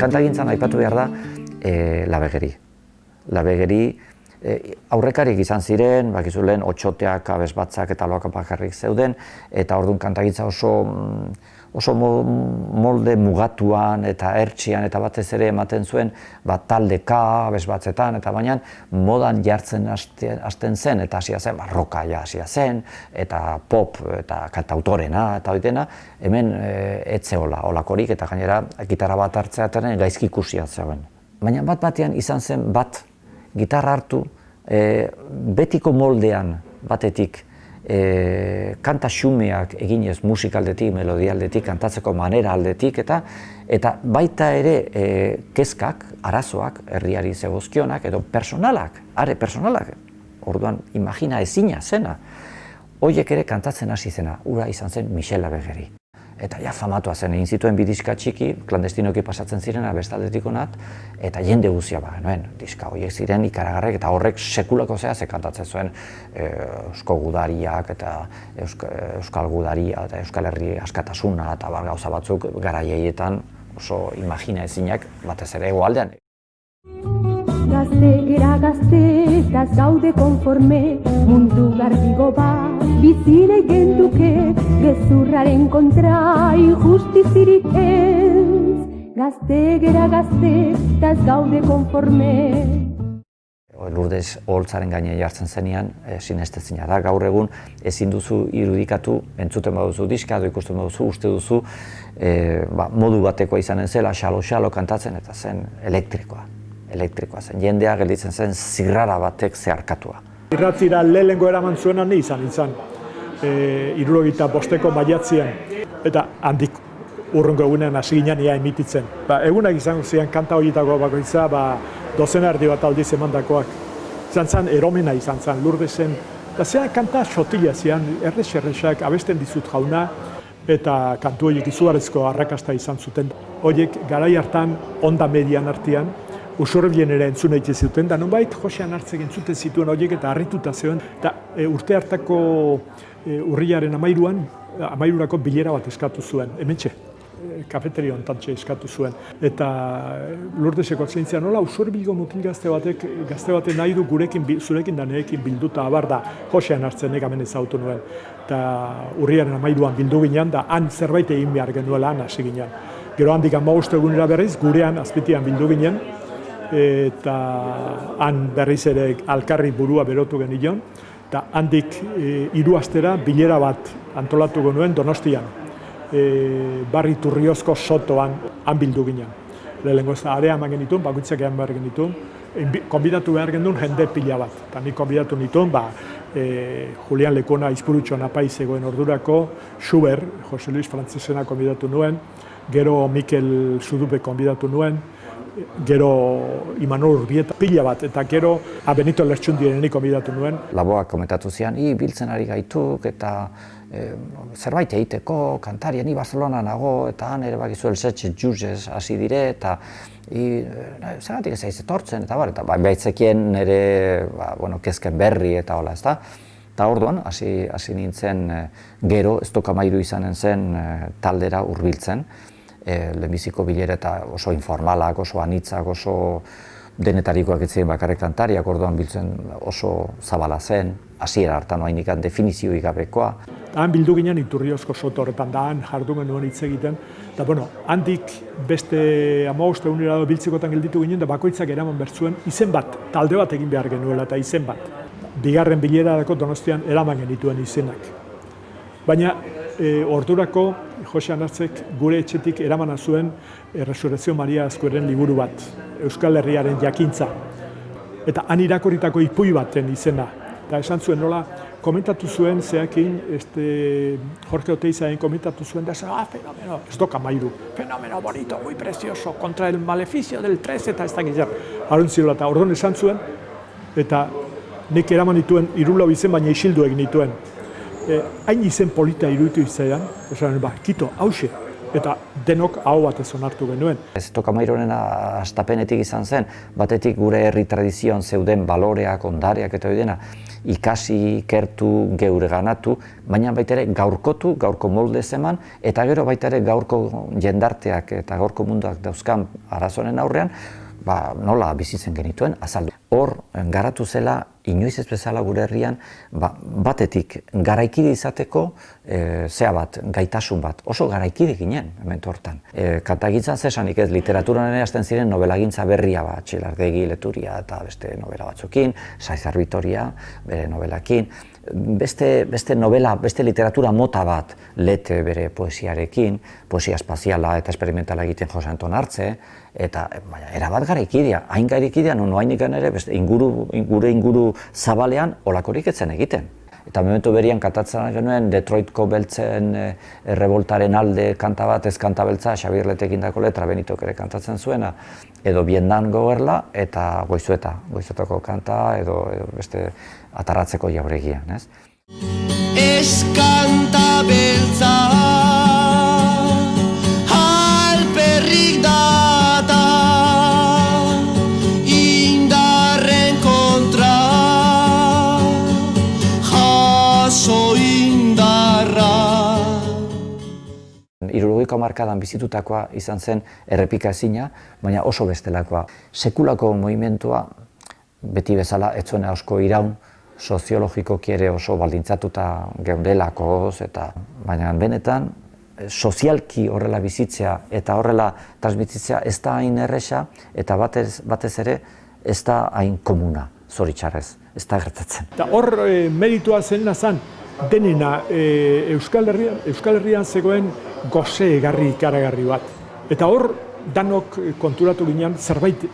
Kantagintzan aipatu behar da Labegeri. Labegeri aurrekarik izan ziren, bakizu lehen otxoteak, abesbatzak eta loak bakarrik zeuden, eta orduan kantagintza oso molde mugatuan eta ertxian eta batez ere ematen zuen taldeka, abesbatzetan, eta baina modan jartzen hasten zen, eta hasia zen, roka ja hasia zen, eta pop eta kantautorena eta hori dena, hemen etzeola olakorik, eta gainera gitarra bat hartzeaten gaizki ikusia zegoen. Baina bat-batean izan zen bat gitarra hartu, betiko moldean batetik kanta xumeak eginez musikaldetik, melodialdetik, kantatzeko manera aldetik, eta baita ere kezkak, arazoak, herriari zegozkionak, edo personalak, orduan imagina ezina zena. Horiek ere kantatzen hasi zena, ura izan zen Michel Labegeri. Eta ja famatua zen, egin zituen bi diska txiki, klandestinoki pasatzen zirena bestaldetik onat, eta jende guzia genuen, diska horiek ziren ikaragarrek, eta horrek sekulako zehaz kantatzen zuen Eusko Gudariak, eta Euskal Gudaria, eta Euskal Herri askatasuna, eta gauza batzuk garaietan oso imagina ezinak batez ere hegoaldean. Gazte gera gazte, eta zaude konforme, mundu garbigo bat, bizile genduke, gezurraren kontra injustizirik ez. Gazte gera gazte, eta zaude konforme. Lourdes Oholtzaren gaine jartzen zenean, sinestezina da. Gaur egun ezin duzu irudikatu, entzuten baduzu diska, edo ikusten baduzu, uste duzu, modu batekoa izanen zela, xalo-xalo kantatzen, eta zen elektrikoa zen. Jendea gelditzen zen zirrara batek zeharkatua. Irratzira lehenengo eraman zuena ni izan, 75ko maiatzean, eta handik urrungo egunean hasi ginen ia emititzen. Egunak izango ziren kanta horietako bakoitza, dozena erdi bat aldiz emandakoak. Izan zen, eromena izan zen, Lourdesen. Eta zean kanta xotila zian, errex-errexak, abesten dizut jauna, eta kantu horiek izugarrizko arrakasta izan zuten. Horiek garai hartan, onda median artean, usurbilien ere entzun egiten zuten, da nonbait Josean Hartzek entzuten zituen horiek eta harrituta zegoen. Eta urte hartako urriaren 13-rako bilera bat eskatu zuen, hementxe, kafeteria hontantxe eskatu zuen. Eta Lourdeseko atzentzia nola usurbilgo mutil gazte batek nahi du zurekin da nerekin bilduta abar da Josean Hartzenek hemen ezautu nuen. Eta urriaren 13an bildu ginen, da han zerbait egin behar genuela han hasi ginen. Gero handik 15 egunera berriz, gurean azpitian bildu ginen, eta han berriz ere alkarri burua berotu genion, eta handik 3 astera bilera bat antolatu genuen Donostian, Barri Turriozko sotoan han bildu ginen. Lehenengo ez da, area eman genituen, bakoitzak eman behar genituen, konbidatu behar genuen jende pila bat. Eta nik konbidatu nituen, Julian Lekona Izpurutxo Napaiz egoen ordurako, Schubert, Jose Luis Frantzesena konbidatu nuen, gero Mikel Zudupe konbidatu nuen, gero Imanol Urbieta pila bat, eta gero Benito Lertxundirenik konbidatu nuen. Laboak komentatu zian, biltzen ari gaituk, eta zerbait egiteko, kantaria, ni Barcelona nago, eta han ere bakizu elsetxe juzez hasi dire, eta zergatik ez aiz etortzen, eta baitzekien nire kezken berri eta hola, ezta? Eta orduan, hasi nintzen gero, ez tokamairu izanen zen taldera hurbiltzen, lehenbiziko bilera eta oso informalak, oso anitzak, oso denetarikoak ez ziren bakarrik kantariak, orduan biltzen oso zabala zen, hasiera hartan oainik definizioik gabekoa. Han bildu ginen Iturriozko soto horretan da, han jardu genuen hitz egiten, eta handik beste 15 egunera biltzekotan gelditu ginen, da bakoitzak eraman bertzuen izen bat, talde bat egin behar genuela eta izen bat. Bigarren bilerarako Donostian eraman genituen izenak. Baina ordurako Josean Hartzek gure etxetik eramana zuen Resurrezio Maria Azkueren liburu bat, Euskal Herriaren jakintza. Eta han irakorritako ipuin baten izena. Eta esan zuen nola, komentatu zuen zeakin, Jorge Oteizaen komentatu zuen, da fenomeno, ez doka mairu, fenomeno bonito, muy precioso, contra el maleficio del 13 eta ez da gizar. Aruntziola eta orduan esan zuen, eta nik eraman dituen 3 izen baina isildu egin dituen. Hain izen polita iruditu izaidan, esan, kito, hause, eta denok hau batez onartu genuen. Ez Tokamairoren hastapenetik izan zen, batetik gure herri tradizioan zeuden baloreak, ondareak eta hori dena, ikasi, ikertu, geure ganatu, baina baita ere gaurkotu, gaurko molde eman, eta gero baita ere gaurko jendarteak eta gaurko munduak dauzkan arazoren aurrean, nola bizitzen genituen azaldu. Hor, garatu zela, inoiz ez bezala gure herrian, batetik garaikide izateko gaitasun bat, oso garaikide ginen, hemen hortan. Kantagintzan zesanik ez, literaturan ere hasten ziren nobelagintza berria bat, Txilardegi, Leturia eta beste novela batzukin, Saizar Vitoria, bere novelakin, beste novela, beste literatura mota bat, Lete bere poesiarekin, poesia espaziala eta experimentala egiten Jose Anton Artze, eta erabat garaikidea, hain garaikidea, non hainikan ere, gure inguru zabalean olakorik etzen egiten. Eta momentu berian kantatzen genuen Detroitko beltzen revoltaren alde kanta bat, ez kanta beltza, Xabier Letekin dako letra, Benitok ere kantatzen zuena, edo Vietnamgo gerla eta Goizuetako kanta, edo beste atarratzeko jauregian, ez? Ez kanta beltza, alperrik data, indarren kontra, jaso indarra. 60ko hamarkadan bizitutakoa izan zen errepika ezina, baina oso bestelakoa. Sekulako movimentua, beti bezala, ez zuen asko iraun, soziologikoki ere oso baldintzatuta geundelakoz, baina benetan, sozialki horrela bizitzea eta horrela transmititzea ez da hain erresa eta batez ere ez da hain komuna, zoritxarrez, ez da gertatzen. Eta hor meritua zenena zen, denena Euskal Herrian zegoen goze egarri ikaragarri bat. Eta hor danok konturatu ginen zerbait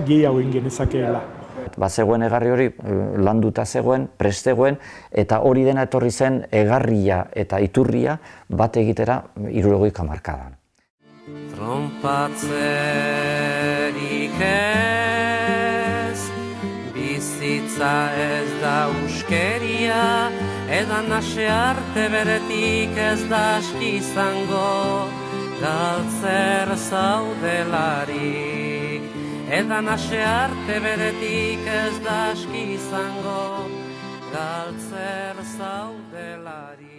gehiago egin genezakeela. Bazegoen egarri hori landuta zegoen, prest zegoen, eta hori dena etorri zen egarria eta iturria bat egitera 60ko hamarkadan. Tronpatzerik ez, bizitza ez da uskeria, edan ase arte beretik ez da aski izango, galtzer zaudelarik. Edan ase arte beretik ez da aski izango, galtzer zaudelarik.